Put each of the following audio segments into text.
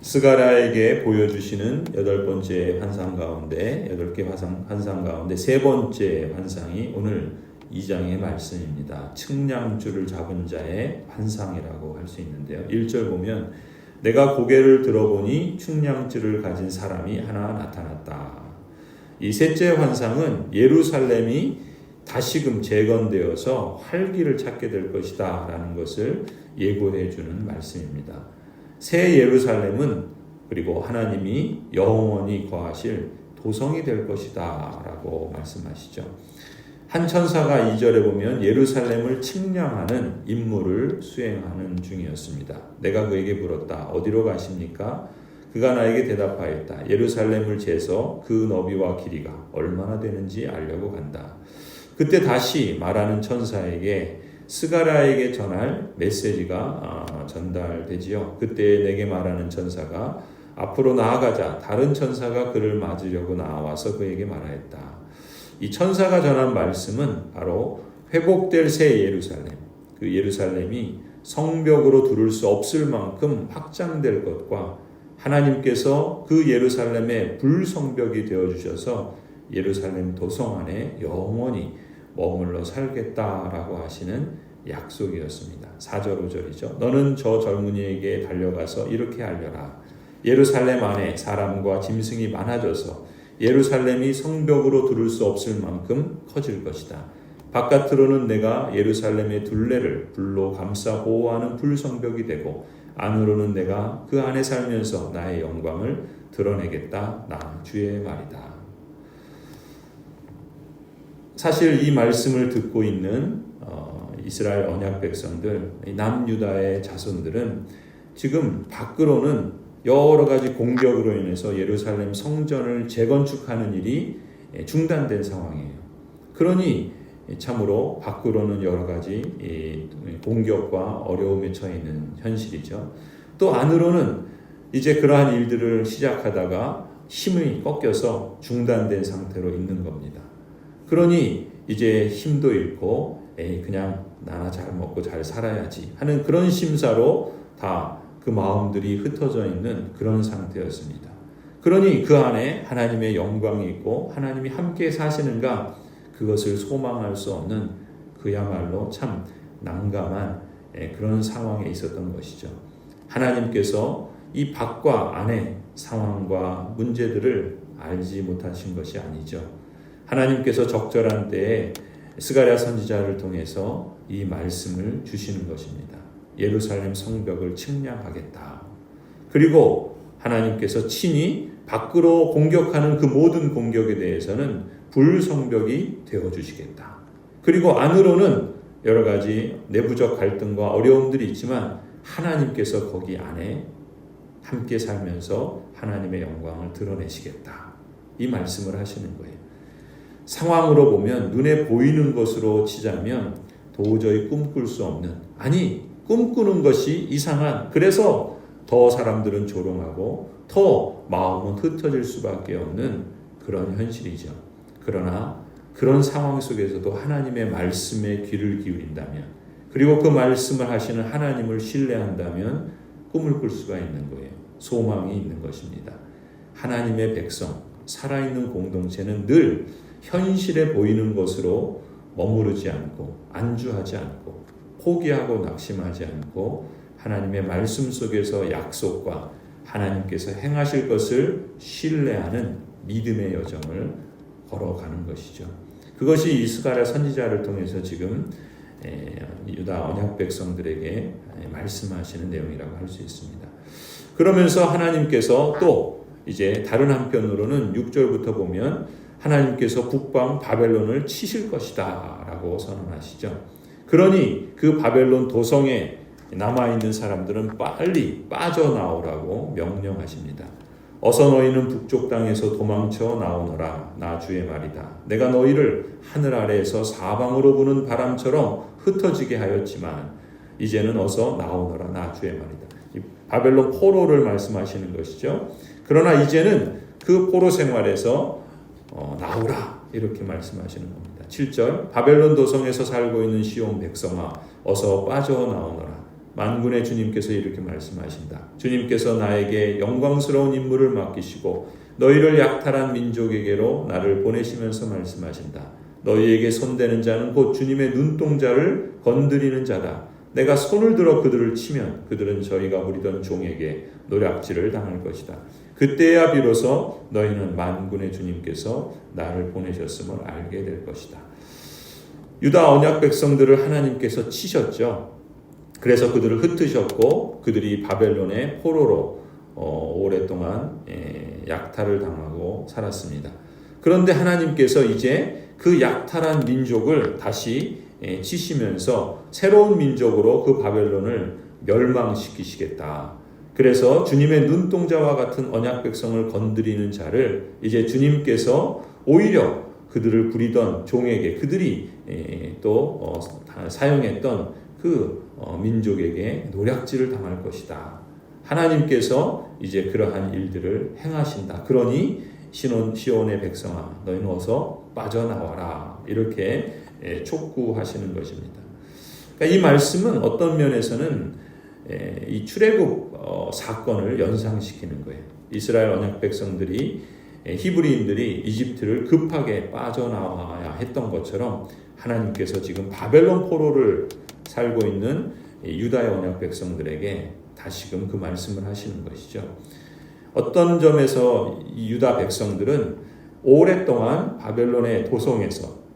스가랴에게 보여주시는 여덟 번째 환상 가운데, 여덟 개 환상 가운데 세 번째 환상이 오늘 2장의 말씀입니다. 측량줄을 잡은 자의 환상이라고 할 수 있는데요. 1절 보면 내가 고개를 들어보니 측량줄을 가진 사람이 하나 나타났다. 이 셋째 환상은 예루살렘이 다시금 재건되어서 활기를 찾게 될 것이다 라는 것을 예고해 주는 말씀입니다. 새 예루살렘은 그리고 하나님이 영원히 거하실 도성이 될 것이다 라고 말씀하시죠. 한 천사가 2절에 보면 예루살렘을 측량하는 임무를 수행하는 중이었습니다. 내가 그에게 물었다. 어디로 가십니까? 그가 나에게 대답하였다. 예루살렘을 재서 그 너비와 길이가 얼마나 되는지 알려고 간다. 그때 다시 말하는 천사에게 스가랴에게 전할 메시지가 전달되지요. 그때 내게 말하는 천사가 앞으로 나아가자. 다른 천사가 그를 맞으려고 나와서 그에게 말하였다. 이 천사가 전한 말씀은 바로 회복될 새 예루살렘, 그 예루살렘이 성벽으로 두를 수 없을 만큼 확장될 것과 하나님께서 그 예루살렘의 불성벽이 되어주셔서 예루살렘 도성 안에 영원히 머물러 살겠다라고 하시는 약속이었습니다. 4절 5절이죠. 너는 저 젊은이에게 달려가서 이렇게 알려라. 예루살렘 안에 사람과 짐승이 많아져서 예루살렘이 성벽으로 두를 수 없을 만큼 커질 것이다. 바깥으로는 내가 예루살렘의 둘레를 불로 감싸 보호하는 불성벽이 되고 안으로는 내가 그 안에 살면서 나의 영광을 드러내겠다. 나 주의 말이다. 사실 이 말씀을 듣고 있는 이스라엘 언약 백성들, 남유다의 자손들은 지금 밖으로는 여러 가지 공격으로 인해서 예루살렘 성전을 재건축하는 일이 중단된 상황이에요. 그러니 참으로 밖으로는 여러 가지 공격과 어려움에 처해 있는 현실이죠. 또 안으로는 이제 그러한 일들을 시작하다가 힘이 꺾여서 중단된 상태로 있는 겁니다. 그러니 이제 힘도 잃고 그냥 나나 잘 먹고 잘 살아야지 하는 그런 심사로 다 그 마음들이 흩어져 있는 그런 상태였습니다. 그러니 그 안에 하나님의 영광이 있고 하나님이 함께 사시는가 그것을 소망할 수 없는 그야말로 참 난감한 그런 상황에 있었던 것이죠. 하나님께서 이 밖과 안의 상황과 문제들을 알지 못하신 것이 아니죠. 하나님께서 적절한 때에 스가랴 선지자를 통해서 이 말씀을 주시는 것입니다. 예루살렘 성벽을 측량하겠다. 그리고 하나님께서 친히 밖으로 공격하는 그 모든 공격에 대해서는 불성벽이 되어주시겠다. 그리고 안으로는 여러 가지 내부적 갈등과 어려움들이 있지만 하나님께서 거기 안에 함께 살면서 하나님의 영광을 드러내시겠다. 이 말씀을 하시는 거예요. 상황으로 보면 눈에 보이는 것으로 치자면 도저히 꿈꿀 수 없는, 아니 꿈꾸는 것이 이상한, 그래서 더 사람들은 조롱하고 더 마음은 흩어질 수밖에 없는 그런 현실이죠. 그러나 그런 상황 속에서도 하나님의 말씀에 귀를 기울인다면, 그리고 그 말씀을 하시는 하나님을 신뢰한다면 꿈을 꿀 수가 있는 거예요. 소망이 있는 것입니다. 하나님의 백성, 살아있는 공동체는 늘 현실에 보이는 것으로 머무르지 않고 안주하지 않고 포기하고 낙심하지 않고 하나님의 말씀 속에서 약속과 하나님께서 행하실 것을 신뢰하는 믿음의 여정을 걸어가는 것이죠. 그것이 이 스가랴 선지자를 통해서 지금 유다 언약 백성들에게 말씀하시는 내용이라고 할 수 있습니다. 그러면서 하나님께서 또 이제 다른 한편으로는 6절부터 보면 하나님께서 북방 바벨론을 치실 것이다 라고 선언하시죠. 그러니 그 바벨론 도성에 남아있는 사람들은 빨리 빠져나오라고 명령하십니다. 어서 너희는 북쪽 땅에서 도망쳐 나오너라. 나 주의 말이다. 내가 너희를 하늘 아래에서 사방으로 부는 바람처럼 흩어지게 하였지만 이제는 어서 나오너라. 나 주의 말이다. 이 바벨론 포로를 말씀하시는 것이죠. 그러나 이제는 그 포로 생활에서 나오라 이렇게 말씀하시는 겁니다. 7절 바벨론 도성에서 살고 있는 시온 백성아 어서 빠져나오너라. 만군의 주님께서 이렇게 말씀하신다. 주님께서 나에게 영광스러운 임무를 맡기시고 너희를 약탈한 민족에게로 나를 보내시면서 말씀하신다. 너희에게 손대는 자는 곧 주님의 눈동자를 건드리는 자다. 내가 손을 들어 그들을 치면 그들은 저희가 부리던 종에게 노략질을 당할 것이다. 그때야 비로소 너희는 만군의 주님께서 나를 보내셨음을 알게 될 것이다. 유다 언약 백성들을 하나님께서 치셨죠. 그래서 그들을 흩으셨고 그들이 바벨론의 포로로 오랫동안 약탈을 당하고 살았습니다. 그런데 하나님께서 이제 그 약탈한 민족을 다시 치시면서 새로운 민족으로 그 바벨론을 멸망시키시겠다. 그래서 주님의 눈동자와 같은 언약 백성을 건드리는 자를 이제 주님께서 오히려 그들을 부리던 종에게 그들이 또 사용했던 그 민족에게 노략질을 당할 것이다. 하나님께서 이제 그러한 일들을 행하신다. 그러니 시온의 백성아 너희는 어서 빠져나와라. 이렇게 촉구하시는 것입니다. 그러니까 이 말씀은 어떤 면에서는 이 출애굽 사건을 연상시키는 거예요. 이스라엘 언약 백성들이 히브리인들이 이집트를 급하게 빠져나와야 했던 것처럼 하나님께서 지금 바벨론 포로를 살고 있는 유다의 언약 백성들에게 다시금 그 말씀을 하시는 것이죠. 어떤 점에서 이 유다 백성들은 오랫동안 바벨론의 도성에서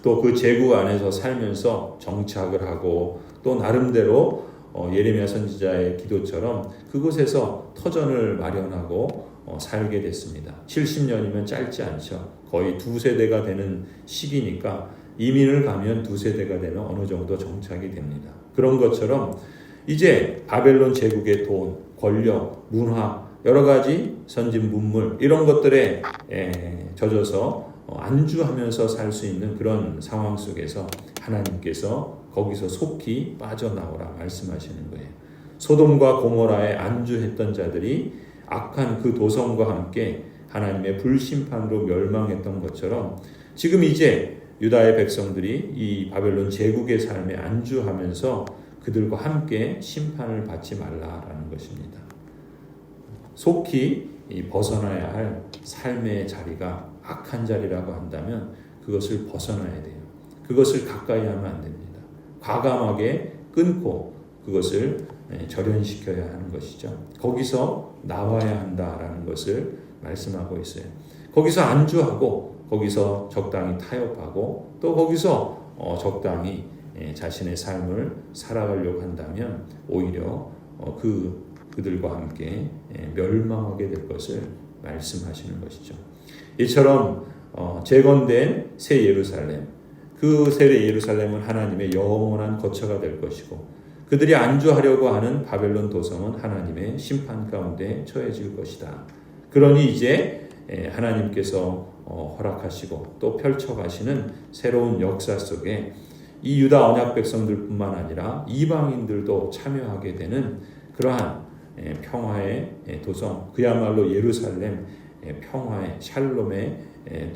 또 그 제국 안에서 살면서 정착을 하고 또 나름대로 예레미야 선지자의 기도처럼 그곳에서 터전을 마련하고 살게 됐습니다. 70년이면 짧지 않죠. 거의 두 세대가 되는 시기니까 이민을 가면 두 세대가 되면 어느 정도 정착이 됩니다. 그런 것처럼 이제 바벨론 제국의 돈, 권력, 문화, 여러 가지 선진 문물 이런 것들에 젖어서 안주하면서 살 수 있는 그런 상황 속에서 하나님께서 거기서 속히 빠져나오라 말씀하시는 거예요. 소돔과 고모라에 안주했던 자들이 악한 그 도성과 함께 하나님의 불심판으로 멸망했던 것처럼 지금 이제 유다의 백성들이 이 바벨론 제국의 삶에 안주하면서 그들과 함께 심판을 받지 말라라는 것입니다. 속히 벗어나야 할 삶의 자리가 악한 자리라고 한다면 그것을 벗어나야 돼요. 그것을 가까이 하면 안 됩니다. 과감하게 끊고 그것을 절연시켜야 하는 것이죠. 거기서 나와야 한다라는 것을 말씀하고 있어요. 거기서 안주하고 거기서 적당히 타협하고 또 거기서 적당히 자신의 삶을 살아가려고 한다면 오히려 그들과 함께 멸망하게 될 것을 말씀하시는 것이죠. 이처럼 재건된 새 예루살렘, 그 새 예루살렘은 하나님의 영원한 거처가 될 것이고 그들이 안주하려고 하는 바벨론 도성은 하나님의 심판 가운데 처해질 것이다. 그러니 이제 하나님께서 허락하시고 또 펼쳐가시는 새로운 역사 속에 이 유다 언약 백성들뿐만 아니라 이방인들도 참여하게 되는 그러한 평화의 도성, 그야말로 예루살렘 평화의 샬롬의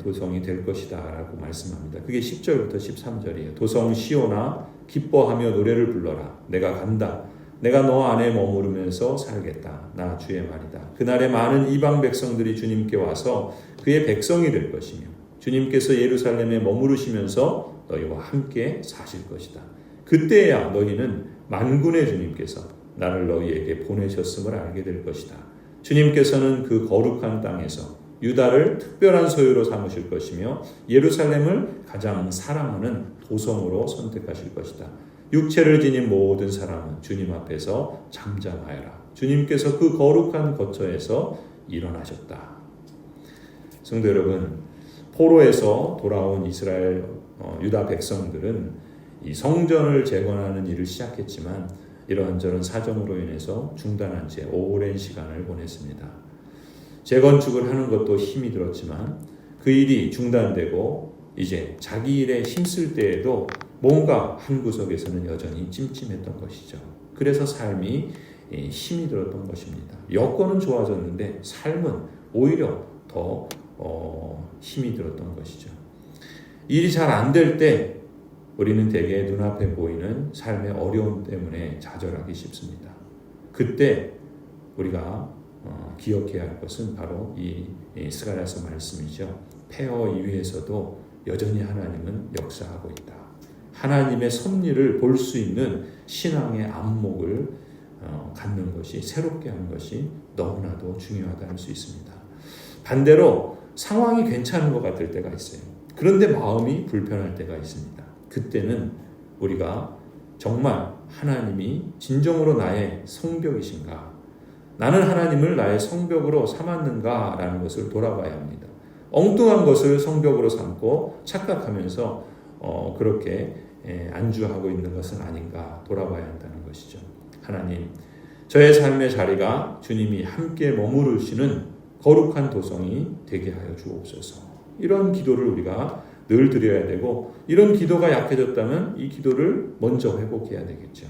도성이 될 것이다 라고 말씀합니다. 그게 10절부터 13절이에요. 도성 시온아 기뻐하며 노래를 불러라. 내가 간다. 내가 너 안에 머무르면서 살겠다. 나 주의 말이다. 그날에 많은 이방 백성들이 주님께 와서 그의 백성이 될 것이며 주님께서 예루살렘에 머무르시면서 너희와 함께 사실 것이다. 그때야 너희는 만군의 주님께서 나를 너희에게 보내셨음을 알게 될 것이다. 주님께서는 그 거룩한 땅에서 유다를 특별한 소유로 삼으실 것이며 예루살렘을 가장 사랑하는 도성으로 선택하실 것이다. 육체를 지닌 모든 사람은 주님 앞에서 잠잠하여라. 주님께서 그 거룩한 거처에서 일어나셨다. 성도 여러분, 포로에서 돌아온 이스라엘 유다 백성들은 이 성전을 재건하는 일을 시작했지만 이런저런 사정으로 인해서 중단한 채 오랜 시간을 보냈습니다. 재건축을 하는 것도 힘이 들었지만 그 일이 중단되고 이제 자기 일에 힘쓸 때에도 뭔가 한 구석에서는 여전히 찜찜했던 것이죠. 그래서 삶이 힘이 들었던 것입니다. 여건은 좋아졌는데 삶은 오히려 더 힘이 들었던 것이죠. 일이 잘 안 될 때 우리는 대개 눈앞에 보이는 삶의 어려움 때문에 좌절하기 쉽습니다. 그때 우리가 기억해야 할 것은 바로 이 스가랴서 말씀이죠. 폐허 이위에서도 여전히 하나님은 역사하고 있다. 하나님의 섭리를 볼 수 있는 신앙의 안목을 갖는 것이, 새롭게 하는 것이 너무나도 중요하다 할 수 있습니다. 반대로 상황이 괜찮은 것 같을 때가 있어요. 그런데 마음이 불편할 때가 있습니다. 그때는 우리가 정말 하나님이 진정으로 나의 성벽이신가, 나는 하나님을 나의 성벽으로 삼았는가 라는 것을 돌아봐야 합니다. 엉뚱한 것을 성벽으로 삼고 착각하면서 그렇게 안주하고 있는 것은 아닌가 돌아봐야 한다는 것이죠. 하나님, 저의 삶의 자리가 주님이 함께 머무르시는 거룩한 도성이 되게 하여 주옵소서. 이런 기도를 우리가 늘 드려야 되고, 이런 기도가 약해졌다면 이 기도를 먼저 회복해야 되겠죠.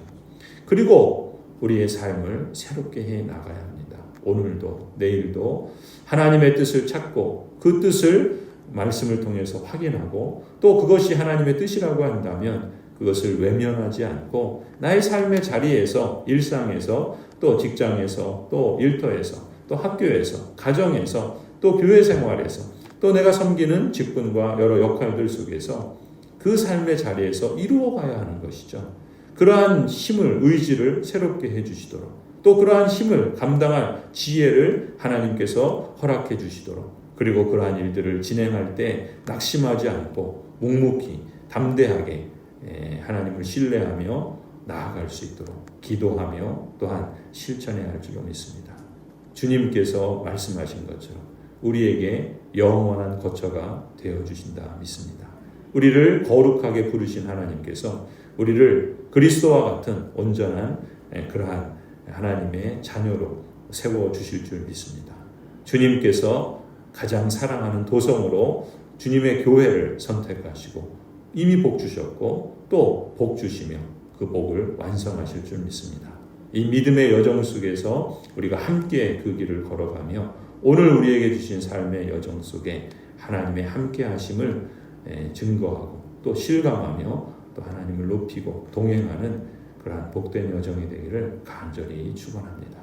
그리고 우리의 삶을 새롭게 해 나가야 합니다. 오늘도 내일도 하나님의 뜻을 찾고 그 뜻을 말씀을 통해서 확인하고, 또 그것이 하나님의 뜻이라고 한다면 그것을 외면하지 않고 나의 삶의 자리에서, 일상에서, 또 직장에서, 또 일터에서, 또 학교에서, 가정에서, 또 교회 생활에서, 또 내가 섬기는 직분과 여러 역할들 속에서 그 삶의 자리에서 이루어가야 하는 것이죠. 그러한 힘을, 의지를 새롭게 해주시도록, 또 그러한 힘을 감당할 지혜를 하나님께서 허락해 주시도록, 그리고 그러한 일들을 진행할 때 낙심하지 않고 묵묵히 담대하게 하나님을 신뢰하며 나아갈 수 있도록 기도하며 또한 실천해야 할 줄로 믿습니다. 주님께서 말씀하신 것처럼 우리에게 영원한 거처가 되어주신다 믿습니다. 우리를 거룩하게 부르신 하나님께서 우리를 그리스도와 같은 온전한 그러한 하나님의 자녀로 세워주실 줄 믿습니다. 주님께서 가장 사랑하는 도성으로 주님의 교회를 선택하시고 이미 복 주셨고 또 복 주시며 그 복을 완성하실 줄 믿습니다. 이 믿음의 여정 속에서 우리가 함께 그 길을 걸어가며 오늘 우리에게 주신 삶의 여정 속에 하나님의 함께 하심을 증거하고 또 실감하며 또 하나님을 높이고 동행하는 그러한 복된 여정이 되기를 간절히 축원합니다.